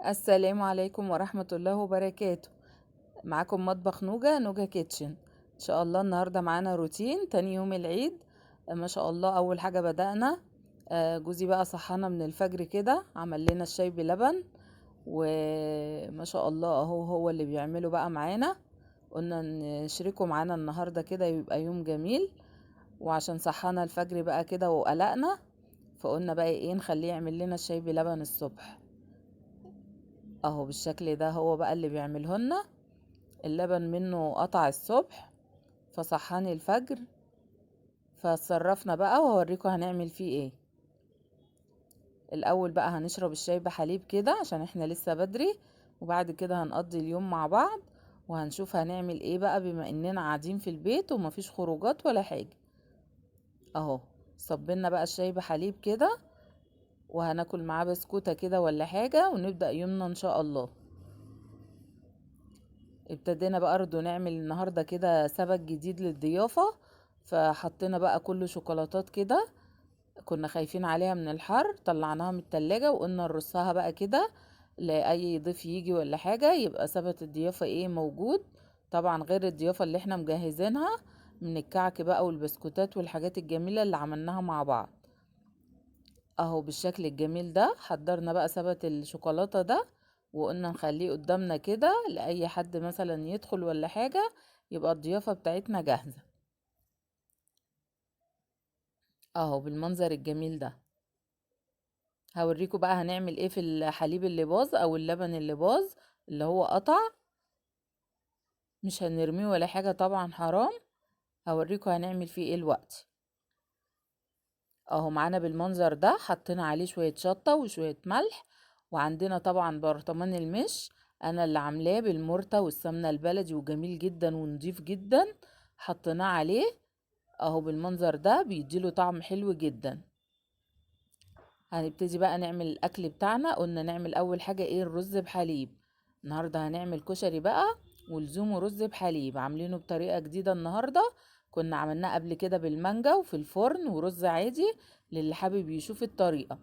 السلام عليكم ورحمة الله وبركاته. معاكم مطبخ نوجة كيتشن. ان شاء الله النهاردة معانا روتين تاني يوم العيد. ما شاء الله اول حاجة بدأنا. جوزي بقى صحانا من الفجر كده، عمل لنا الشاي بلبن، وما شاء الله هو اللي بيعمله بقى معانا. قلنا نشركه معانا النهاردة كده يبقى يوم جميل. وعشان صحانا الفجر بقى كده وقلقنا، فقلنا بقى ايه نخليه يعمل لنا الشاي بلبن الصبح. اهو بالشكل ده هو بقى اللي بيعمله لنا. اللبن منه قطع الصبح، فصحاني الفجر، فاتصرفنا بقى وهوريكم هنعمل فيه ايه. الاول بقى هنشرب الشاي بحليب كده عشان احنا لسه بدري، وبعد كده هنقضي اليوم مع بعض، وهنشوف هنعمل ايه بقى بما اننا قاعدين في البيت ومفيش خروجات ولا حاجة. اهو صبنا بقى الشاي بحليب كده، وهناكل معاه بسكوتة كده ولا حاجة ونبدأ يومنا ان شاء الله. ابتدينا بقى برضه نعمل النهاردة كده سبت جديد للضيافة، فحطينا بقى كله شوكولاتات كده. كنا خايفين عليها من الحر، طلعناها من التلاجة وقلنا نرصها بقى كده لأي ضيف يجي ولا حاجة، يبقى سبت الضيافة ايه موجود. طبعا غير الضيافة اللي احنا مجهزينها من الكعك بقى والبسكوتات والحاجات الجميلة اللي عملناها مع بعض. اهو بالشكل الجميل ده حضرنا بقى سبت الشوكولاتة ده، وقلنا نخليه قدامنا كده لأي حد مثلا يدخل ولا حاجة، يبقى الضيافة بتاعتنا جاهزة. اهو بالمنظر الجميل ده. هوريكم بقى هنعمل ايه في الحليب اللي باظ او اللبن اللي باظ اللي هو قطع. مش هنرميه ولا حاجة طبعا، حرام. هوريكم هنعمل فيه ايه الوقت. اهو معانا بالمنظر ده، حطينا عليه شوية شطة وشوية ملح، وعندنا طبعا برطمان المش، انا اللي عاملاه بالمرتة والسمنة البلدي وجميل جدا ونضيف جدا. حطيناه عليه اهو بالمنظر ده، بيديله طعم حلو جدا. هنبتدي بقى نعمل الاكل بتاعنا. قلنا نعمل اول حاجة ايه؟ الرز بحليب. النهاردة هنعمل كشري بقى، ولزوم رز بحليب عاملينه بطريقة جديدة النهاردة. كنا عملناه قبل كده بالمانجا وفي الفرن ورز عادي، للي حابب يشوف الطريقة.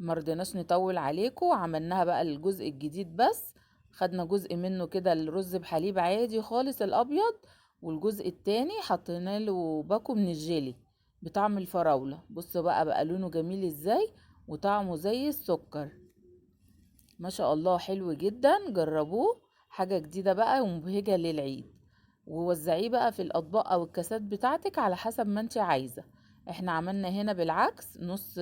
مرضناش نطول عليكم، عملناها بقى الجزء الجديد بس. خدنا جزء منه كده الرز بحليب عادي خالص الابيض، والجزء التاني حطينا له باكو من الجيلي بطعم الفراولة. بصوا بقى لونه جميل ازاي، وطعمه زي السكر. ما شاء الله حلو جدا، جربوه. حاجة جديدة بقى ومبهجة للعيد. ووزعيه بقى في الأطباق أو الكاسات بتاعتك على حسب ما انت عايزة. احنا عملنا هنا بالعكس، نص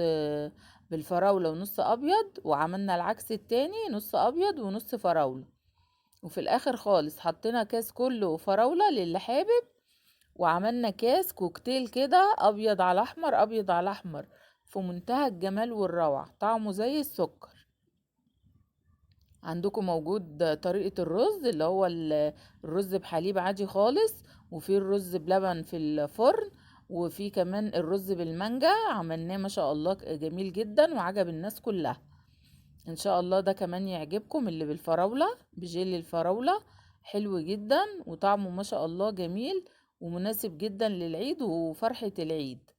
بالفراولة ونص أبيض، وعملنا العكس التاني نص أبيض ونص فراولة. وفي الآخر خالص حطينا كاس كله فراولة للي حابب، وعملنا كاس كوكتيل كده أبيض على أحمر أبيض على أحمر، في منتهى الجمال والروعة، طعمه زي السكر. عندكم موجود طريقة الرز اللي هو الرز بحليب عادي خالص، وفي الرز بلبن في الفرن، وفي كمان الرز بالمانجا عملناه ما شاء الله جميل جدا وعجب الناس كلها. ان شاء الله ده كمان يعجبكم اللي بالفراولة بجيل الفراولة. حلو جدا وطعمه ما شاء الله جميل، ومناسب جدا للعيد وفرحة العيد.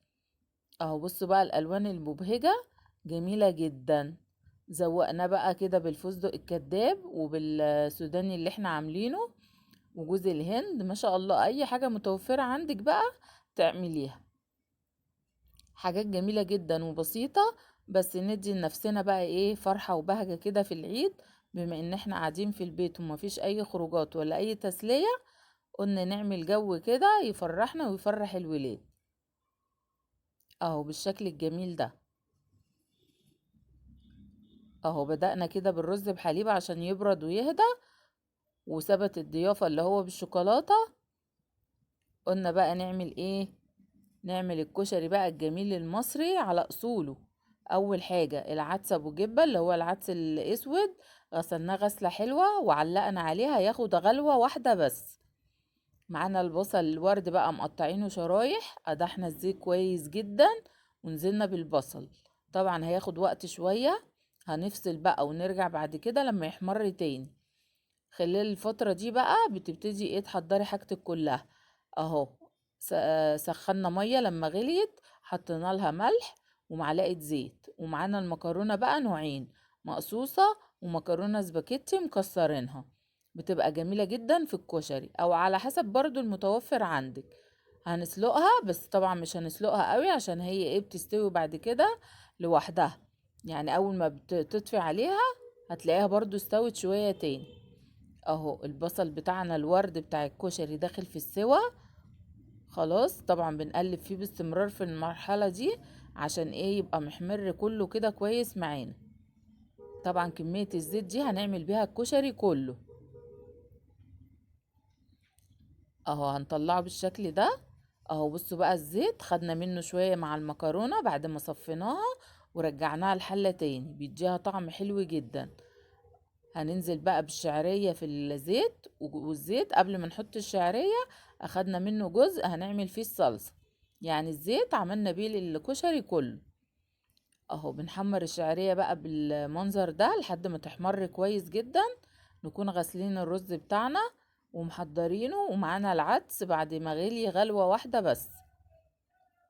اهو بصوا بقى الالوان المبهجة جميلة جدا. زوقنا بقى كده بالفستق الكداب وبالسوداني اللي احنا عاملينه، وجوز الهند. ما شاء الله اي حاجة متوفرة عندك بقى تعمليها. حاجات جميلة جدا وبسيطة، بس ندي لنفسنا بقى ايه فرحة وبهجة كده في العيد. بما ان احنا قاعدين في البيت ومفيش اي خروجات ولا اي تسلية، قلنا نعمل جو كده يفرحنا ويفرح الولاد. اهو بالشكل الجميل ده. اهو بدأنا كده بالرز بحليب عشان يبرد ويهدى، وثبت الضيافة اللي هو بالشوكولاتة. قلنا بقى نعمل ايه؟ نعمل الكشري بقى الجميل المصري على اصوله. اول حاجة العدس ابو جبة اللي هو العدس الاسود، غسلناه غسلة حلوة وعلقنا عليها ياخد غلوة واحدة بس. معانا البصل الورد بقى مقطعينه شرايح، قدحنا الزيت كويس جدا ونزلنا بالبصل. طبعا هياخد وقت شوية، هنفصل بقى ونرجع بعد كده لما يحمر تاني. خلال الفترة دي بقى بتبتدي ايه تحضري حاجتك كلها. اهو سخنا مية، لما غليت حطينا لها ملح ومعلقة زيت، ومعانا المكرونة بقى نوعين، مقصوصة ومكرونة سباكيتي مكسرينها، بتبقى جميلة جدا في الكشري، او على حسب برضو المتوفر عندك. هنسلقها، بس طبعا مش هنسلقها قوي عشان هي ايه بتستوي بعد كده لوحدها. يعني اول ما بتطفي عليها هتلاقيها برضو استوت شوية تاني. اهو البصل بتاعنا الورد بتاع الكشري داخل في السوا. خلاص، طبعا بنقلب فيه باستمرار في المرحلة دي عشان ايه يبقى محمر كله كده كويس معانا. طبعا كمية الزيت دي هنعمل بيها الكشري كله. اهو هنطلعه بالشكل ده. اهو بصوا بقى الزيت خدنا منه شوية مع المكرونة بعد ما صفيناها ورجعناها الحلة تاني، بيديها طعم حلو جدا. هننزل بقى بالشعرية في الزيت، والزيت قبل ما نحط الشعرية اخدنا منه جزء هنعمل فيه الصلصة. يعني الزيت عملنا بيه للكشري كله. اهو بنحمر الشعرية بقى بالمنظر ده لحد ما تحمر كويس جدا. نكون غاسلين الرز بتاعنا ومحضرينه، ومعانا العدس بعد ما غلي غلوة واحدة بس،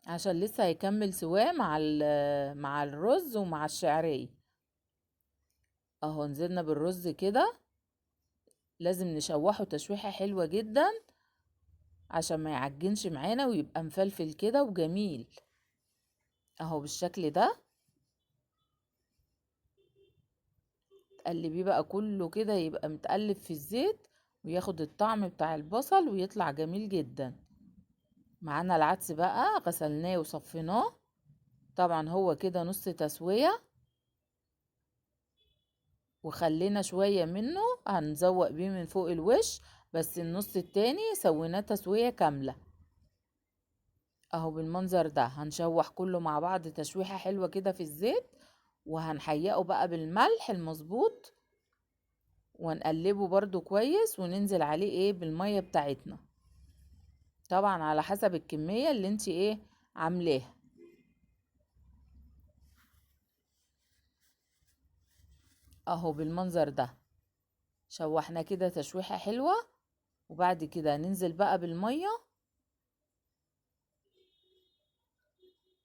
عشان لسه هيكمل سواه مع الرز ومع الشعرية. اهو نزلنا بالرز كده، لازم نشوحه تشويحة حلوة جدا عشان ما يعجنش معانا ويبقى مفلفل كده وجميل. اهو بالشكل ده. تقلبيه بقى كله كده يبقى متقلب في الزيت وياخد الطعم بتاع البصل ويطلع جميل جدا. معانا العدس بقى غسلناه وصفيناه، طبعا هو كده نص تسوية، وخلينا شوية منه هنزوق بيه من فوق الوش، بس النص التاني سويناه تسوية كاملة. اهو بالمنظر ده هنشوح كله مع بعض تشويحة حلوة كده في الزيت، وهنحيقه بقى بالملح المظبوط، ونقلبه برضو كويس، وننزل عليه ايه بالمية بتاعتنا، طبعا على حسب الكمية اللي انت ايه عاملاها. اهو بالمنظر ده شوحنا كده تشويحة حلوة، وبعد كده ننزل بقى بالمية.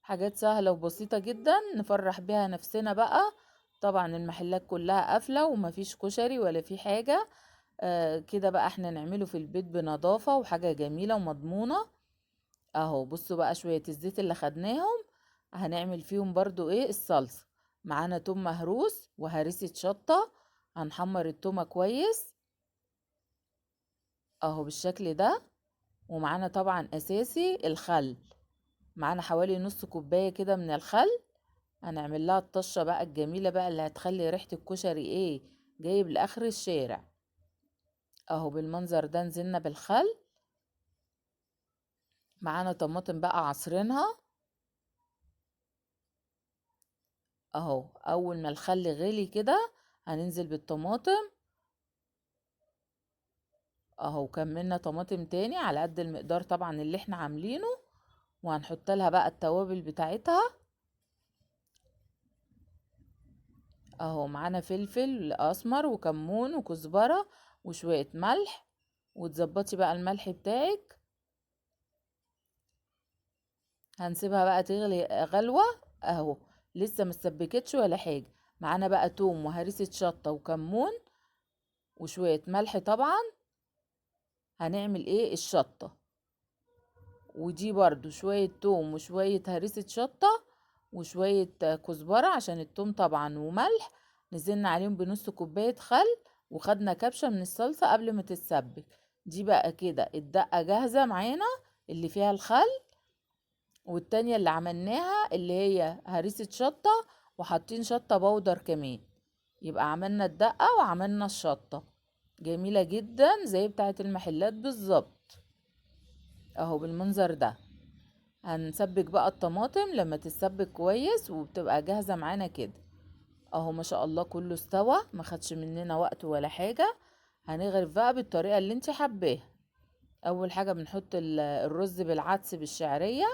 حاجات سهلة وبسيطة جدا نفرح بيها نفسنا بقى. طبعا المحلات كلها قافلة ومفيش كشري ولا في حاجة. كده بقى احنا نعمله في البيت بنظافة وحاجة جميلة ومضمونة. اهو بصوا بقى شوية الزيت اللي خدناهم هنعمل فيهم برضو ايه الصلصة. معانا توم مهروس وهريسة شطة، هنحمر التومة كويس اهو بالشكل ده. ومعانا طبعا اساسي الخل، معانا حوالي نص كوباية كده من الخل. هنعمل لها الطشة بقى الجميلة بقى اللي هتخلي ريحة الكشري ايه جايب لآخر الشارع. اهو بالمنظر ده نزلنا بالخل. معانا طماطم بقى عصرينها. اهو اول ما الخل غلي كده هننزل بالطماطم. اهو كملنا طماطم تاني على قد المقدار طبعا اللي احنا عاملينه، وهنحط لها بقى التوابل بتاعتها. اهو معانا فلفل اسمر وكمون وكزبرة وشوية ملح، وتظبطي بقى الملح بتاعك. هنسيبها بقى تغلي غلوة اهو، لسه متسبكتش ولا حاجة. معانا بقى توم وهريسة شطة وكمون وشوية ملح طبعا. هنعمل ايه الشطة، ودي برضو شوية توم وشوية هريسة شطة وشوية كزبرة عشان التوم طبعا وملح. نزلنا عليهم بنص كوباية خل، وخدنا كبشة من الصلصة قبل ما تتسبك. دي بقى كده الدقة جاهزة معانا اللي فيها الخل، والتانية اللي عملناها اللي هي هريسة شطة وحاطين شطة بودر كمان. يبقى عملنا الدقة وعملنا الشطة جميلة جدا زي بتاعة المحلات بالظبط. اهو بالمنظر ده. هنسبك بقى الطماطم لما تتسبك كويس وبتبقى جاهزة معانا كده. اهو ما شاء الله كله استوى، ما خدش مننا وقت ولا حاجة. هنغرف بقى بالطريقة اللي انت حباها. اول حاجة بنحط الرز بالعدس بالشعرية،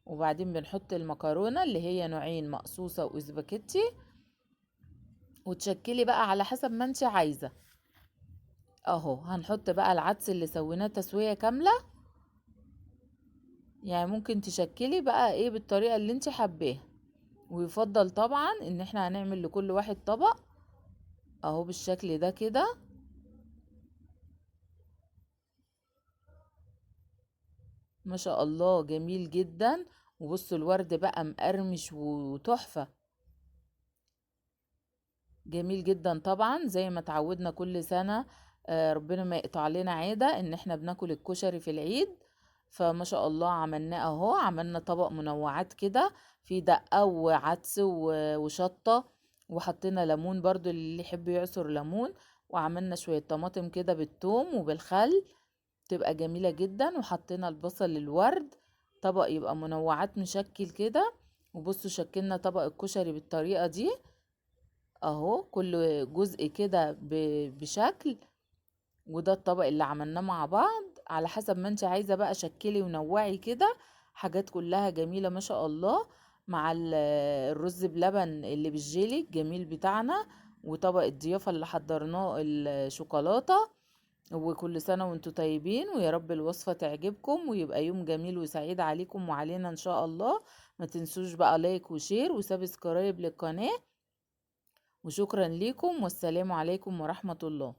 وبعدين بنحط المكرونة اللي هي نوعين مقصوصة واسباجيتي، وتشكلي بقى على حسب ما انت عايزة. اهو هنحط بقى العدس اللي سويناه تسوية كاملة. يعني ممكن تشكلي بقى ايه بالطريقة اللي انت حباها، ويفضل طبعا ان احنا هنعمل لكل واحد طبق. اهو بالشكل ده كده. ما شاء الله جميل جدا. وبصوا الورد بقى مقرمش وتحفة. جميل جدا طبعا زي ما تعودنا كل سنة. ربنا ما يقطع لنا عادة ان احنا بناكل الكشري في العيد. فما شاء الله عملناه اهو، عملنا طبق منوعات كده، في دقة وعدس وشطة، وحطينا ليمون برضو اللي يحب يعصر ليمون، وعملنا شوية طماطم كده بالثوم وبالخل، تبقى جميلة جدا. وحطينا البصل الورد، طبق يبقى منوعات مشكل كده. وبصوا شكلنا طبق الكشري بالطريقة دي اهو، كل جزء كده بشكل. وده الطبق اللي عملناه مع بعض، على حسب ما انت عايزة بقى شكلي ونوعي كده. حاجات كلها جميلة ما شاء الله. مع الرز بلبن اللي بالجيلي الجميل بتاعنا، وطبق الضيافة اللي حضرناه الشوكولاتة. وكل سنة وانتم طيبين، ويا رب الوصفة تعجبكم ويبقى يوم جميل وسعيد عليكم وعلينا ان شاء الله. ما تنسوش بقى لايك وشير وسبسكرايب للقناة. وشكرا لكم، والسلام عليكم ورحمة الله.